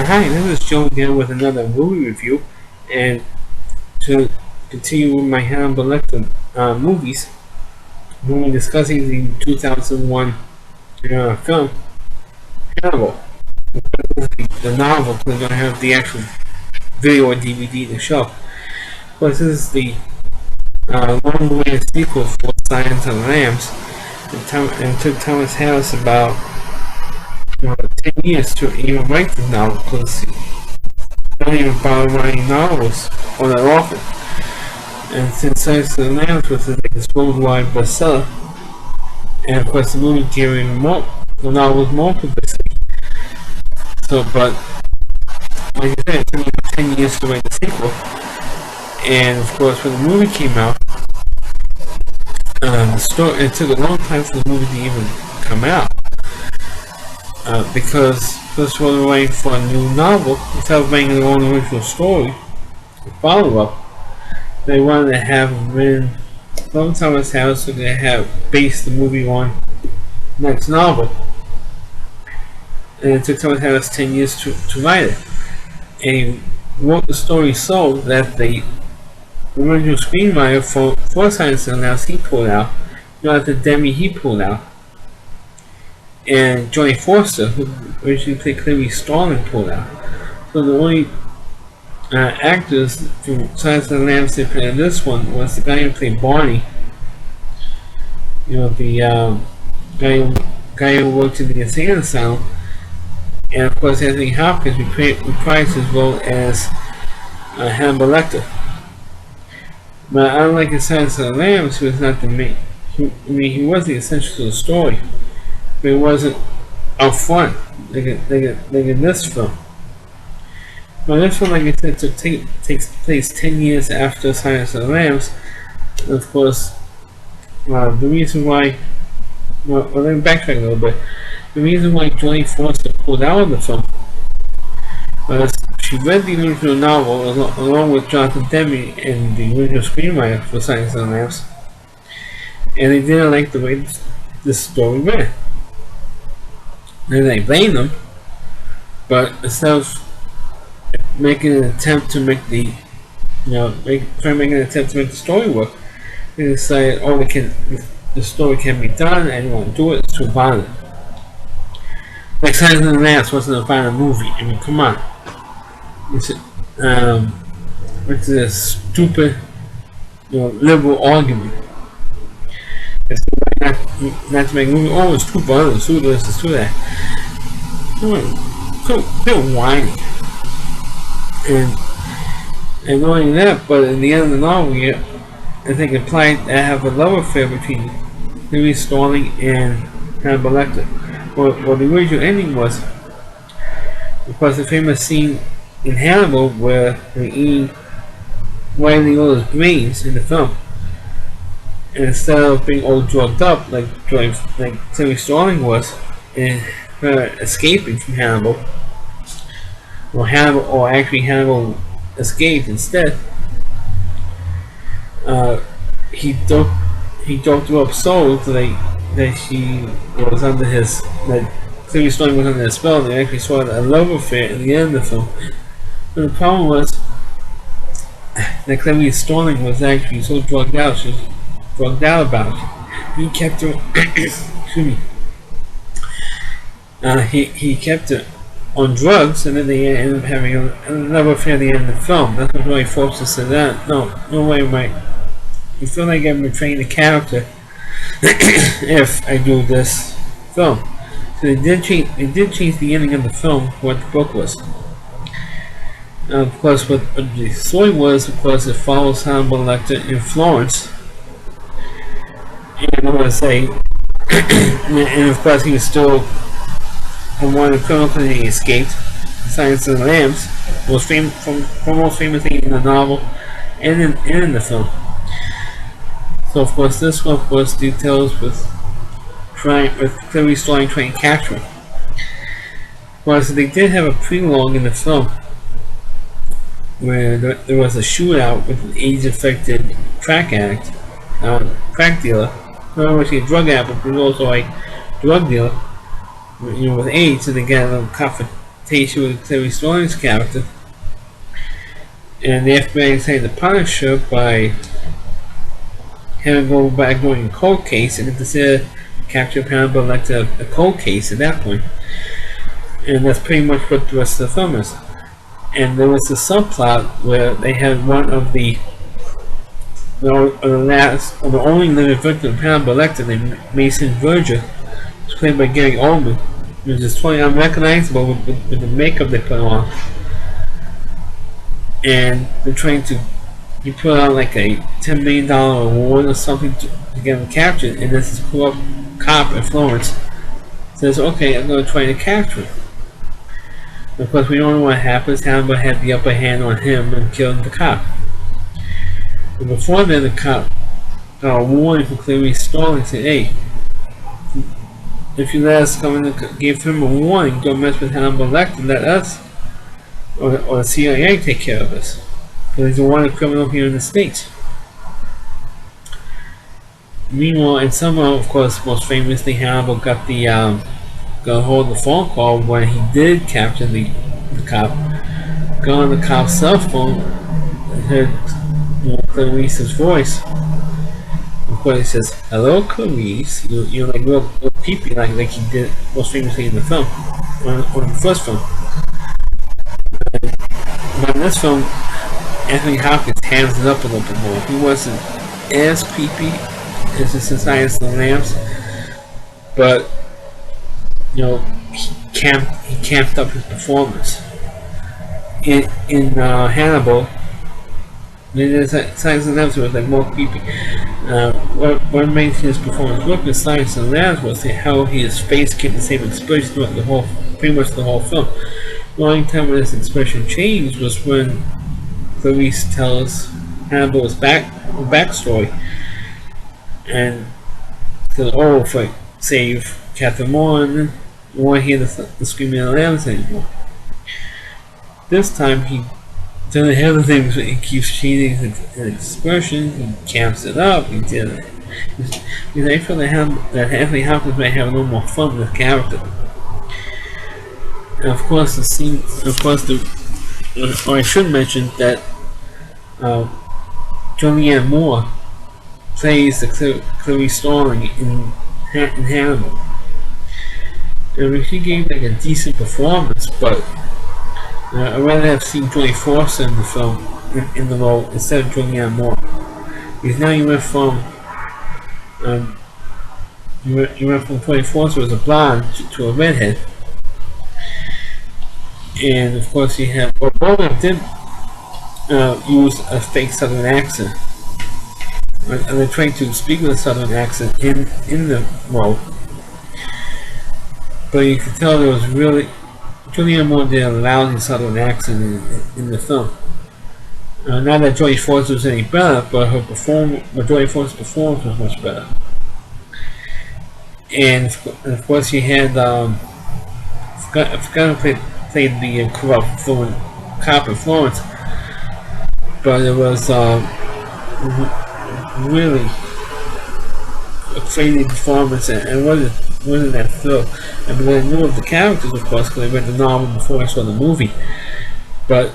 Hi, this is Joe again with another movie review, and to continue with my Hannibal Lecter movies, we'll be discussing the 2001 film Hannibal. The novel, because I don't have the actual video or DVD to show. But this is the long-awaited sequel for Silence of the Lambs. It took Thomas Harris about 10 years to even write the novel, because don't even bother writing novels all that often. And since Silence of the Lambs was his worldwide bestseller, and of course the movie gave him the novel was more publicity. So, but like I said, it took him 10 years to write the sequel. And of course, when the movie came out, it took a long time for the movie to even come out. Because first of all, they were waiting for a new novel instead of making their own original story, a follow-up. They wanted to have written from Thomas Harris, so they have based the movie on the next novel. And it took Thomas Harris 10 years to write it. And he wrote the story so that the original screenwriter for Silence of the Lambs he pulled out, Jonathan Demme he pulled out, and Johnny Foster, who originally played Clarice Starling, pulled out. So the only actors from Silence of the Lambs that played in this one was the guy who played Barney. The guy who worked in the insane asylum, and of course Anthony Hopkins reprised his role as Hannibal Lecter. But unlike in Silence of the Lambs, he was not the main. He was the essential to the story, but it wasn't up front like in this film. Now this film, like I said, takes place 10 years after Silence of the Lambs. And of course, the reason why, let me backtrack a little bit. The reason why Johnny Foster pulled out of the film was she read the original novel along with Jonathan Demme and the original screenwriter for Silence of the Lambs, and they didn't like the way this story read. And they blamed them, but instead of making an attempt to make the story work, they decided, the story can be done, and you want to do it, it's too violent. Like Silence of the Lambs wasn't a violent movie. I mean, come on. It's a stupid, liberal argument. It's not to make a movie. Oh, it's too violent, it's too this, it's too that. Quit whining. And not only that, but in the end of the novel, I think it implied to have a love affair between Clarice Starling and Hannibal Lecter. Well, the original ending was, because the famous scene in Hannibal where they eat whitening all his brains in the film, and instead of being all drugged up like Clarice Starling was, and her escaping from Hannibal, Hannibal escaped instead. He doped her up so that she was under his, that Clarice Starling was under his spell, and they actually saw a love affair in the end of the film. But the problem was that Clarice Starling was actually so drugged out, she was drugged out about it. He kept her, excuse me, he kept her on drugs, and then they ended up having a love affair at the end of the film. That's what really forced us to that. No way, Mike. You feel like I'm betraying the character if I do this film. So they did change the ending of the film, what the book was. Of course, what the story was, of course, it follows Hannibal Lecter in Florence. And I want to say, and of course, he was still one of the criminals that he escaped. Silence of the Lambs, most famous thing in the novel and in the film. So of course, this one, of course, details with Clarice Starling trying to capture him. Of course, they did have a prelogue in the film where there was a shootout with an AIDS-affected crack dealer. Not actually a drug addict, but he was also a drug dealer, with AIDS, and they got a little takes you with Clarice Starling's character, and the FBI decided to punish her by having to go back doing a cold case, and consider capture Hannibal like a cold case at that point. And that's pretty much what the rest of the film is. And there was a subplot where they had one of the only living victim of Hannibal Lecter named Mason Verger, was played by Gary Oldman. He was just totally unrecognizable with the makeup they put on. And they're trying to put out like a $10 million award or something to get him captured, and this corrupt cop in Florence says, okay, I'm going to try to capture him. And of course, we don't know what happens. Hannibal had the upper hand on him and killed the cop. And before then, the cop got a warning from Clarice Starling, said, hey, if you let us come in and give him a warning, don't mess with Hannibal Lecter, let us or the CIA take care of us. Because he's a wanted criminal here in the States. Meanwhile, and somehow, of course, most famously, Hannibal got got hold of the phone call when he did capture the cop. Got on the cop's cell phone and heard Clarice's voice. Of course, he says, "Hello, Clarice." You're like real creepy, like he did most famously in the film, or in the first film. But in this film, Anthony Hopkins hands it up a little bit more. He wasn't as creepy as the Silence of the Lambs, but he camped up his performance. In Hannibal, the Silence of the Lambs was like more creepy. What made his performance work with Silence of the Lambs was how his face kept the same expression throughout pretty much the whole film. The only time when this expression changed was when Clarice tells Hannibal's backstory, and says, "Oh, if I save Catherine Moore, you won't hear the screaming of the lambs anymore." This time he doesn't have the things, but he keeps changing his expression. He camps it up. He did it. I feel that Anthony Hopkins might have a little more fun with the character. And of course, or I should mention that Julianne Moore plays the Clarice Starling in Hannibal. I mean, she gave like a decent performance, but I'd rather have seen Jodie Foster in the film in the role instead of Julianne Moore. Because now you went from Jodie Foster as a blonde to a redhead. And of course, you have both of them did use a fake Southern accent, and they're trying to speak with a Southern accent in the role. But you can tell there was really Julianne Moore did a lousy Southern accent in the film. Not that Jodie Foster was any better, but Jodie Foster's performance was much better. And of course, you had I forgot who played the corrupt cop in Florence, but it was really a crazy performance, and wasn't that thrill. I mean, I knew of the characters, of course, because I read the novel before I saw the movie. But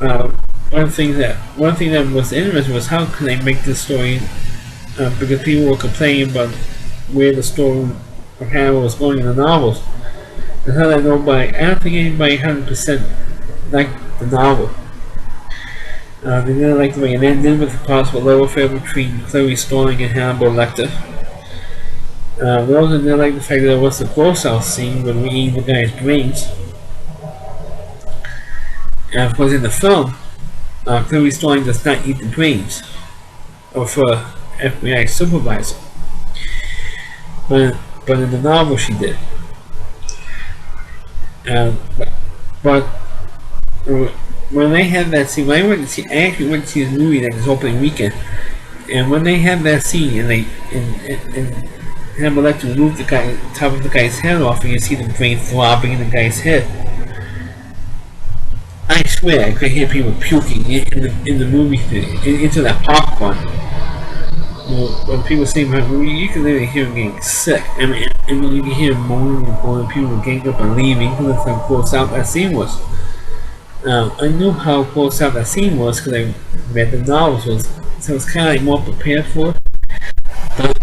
one thing that was interesting was how could they make this story? Because people were complaining about where the story of Hannibal was going in the novels. And how I don't think anybody 100% liked the novel. They didn't like the way it ended with the possible love affair between Clarice Starling and Hannibal Lecter. They also didn't like the fact that there was the gross out scene when we eat the guy's brains. And of course, in the film, Clarice Starling does not eat the brains of her FBI supervisor. But in the novel, she did. But when they had that scene, I actually went to see this movie like this opening weekend, and when they had that scene and Hannibal Lecter removed the top of the guy's head off, and you see the brain throbbing in the guy's head, I swear I could hear people puking in the movie theater, into that popcorn. when people see him, you can literally hear him getting sick. I mean, you can hear him moaning and going, people getting up and leaving. That's how close out that scene was. I knew how close out that scene was because I read the novels, so I was kind of like more prepared for it. But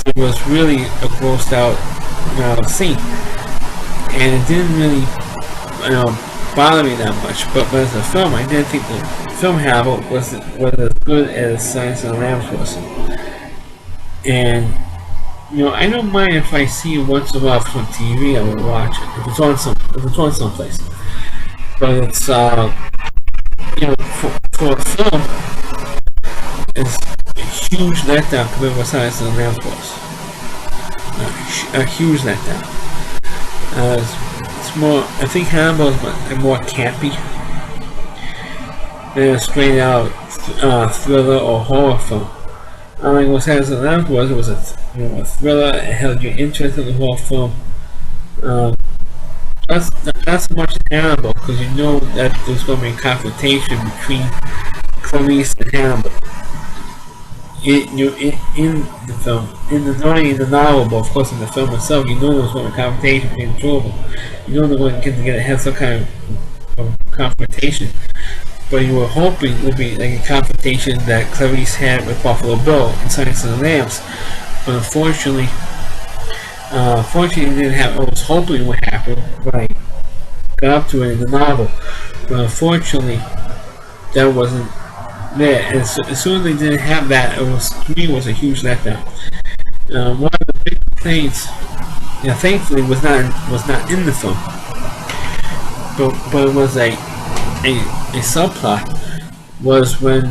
it was really a grossed out scene, and it didn't really bother me that much. But as a film, I didn't think the film Hannibal was as good as Silence of the Lambs was. And I don't mind if I see it once in a while on TV. I will watch it if it's on someplace. But it's for a film, it's a huge letdown compared to what Silence of the Lambs was. A huge letdown. It's more. I think Hannibal is more campy than a straight out thriller or horror film. Unlike what Silence of the Lambs was, it was a thriller. It held your interest in the whole film. Not so much Hannibal, because you know that there's going to be a confrontation between Clarice and Hannibal. In the film, not only in the novel, but of course in the film itself, you know there's going to be a confrontation between the two of them. You know they're going to get together and have some kind of confrontation. But you were hoping it would be like a confrontation that Clarice had with Buffalo Bill in Silence of the Lambs. But unfortunately, it didn't happen. I was hoping it would happen when I got up to it in the novel. But unfortunately, that wasn't there. And as soon as they didn't have that, to me, it was a huge letdown. One of the big things, thankfully, was not in the film. But it was a subplot, was when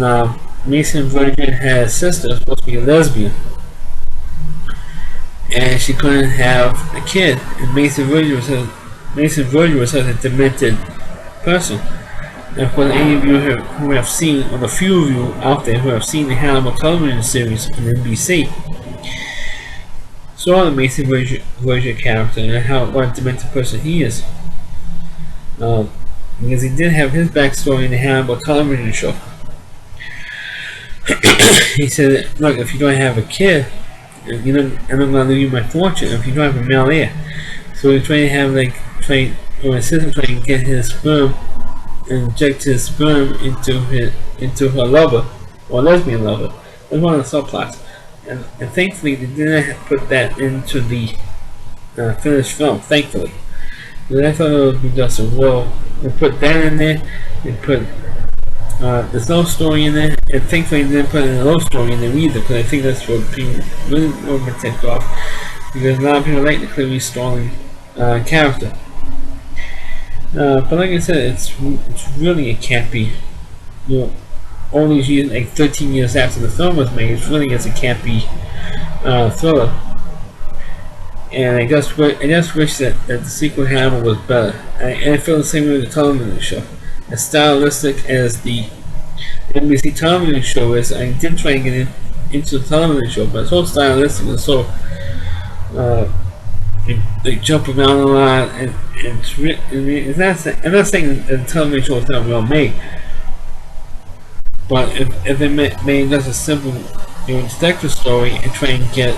Mason Virgin had a sister supposed to be a lesbian, and she couldn't have a kid, and Mason Virgin was such a demented person. And for any of you who have seen, or the few of you out there who have seen the Hannibal television series on NBC, saw the Mason Virgin character and what a demented person he is. Because he did have his backstory in the Hannibal television show. He said, look, if you don't have a kid, I'm going to leave you my fortune if you don't have a male heir. So he's trying to have his sister trying to get his sperm, and inject his sperm into her lover, or lesbian lover. That's one of the subplots. And thankfully they didn't put that into the finished film, thankfully. But I thought it would be just they put that in there, they put there's no story in there, and thankfully they didn't put a love story in there either, because I think that's what people really want to take off, because a lot of people like the Clarice Starling character. But like I said, it's really a campy, all these years, like 13 years after the film was made, it really is a campy thriller. And I just wish that the sequel Hannibal was better. I feel the same way with the television show. As stylistic as the NBC television show is, I did try and get into the television show, but it's so stylistic and so they jump around a lot, and I'm not saying that the television show is not well made, but if they made just a simple detective story and try and get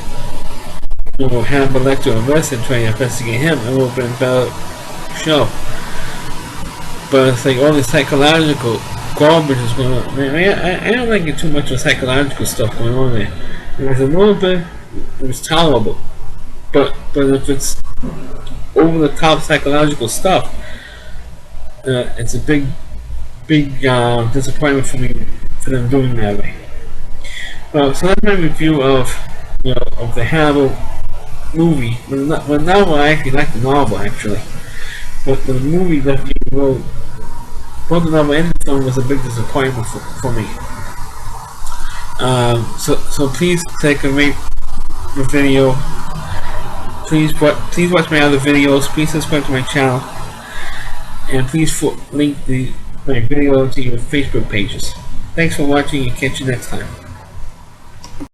Hannibal Lecter arrested and try and investigate him, it would have been a better show. But it's like all this psychological garbage is going on. I don't like it too much of psychological stuff going on there. It was a little bit, it was tolerable. But if it's over the top psychological stuff, it's a big disappointment for me for them doing that way. Well, so that's my review of the Hannibal movie. Well, novel, I actually like the novel actually, but the movie that he wrote, both the novel and the film, was a big disappointment for me. So please take a rate the video. Please watch my other videos. Please subscribe to my channel, and please link my video to your Facebook pages. Thanks for watching, and catch you next time.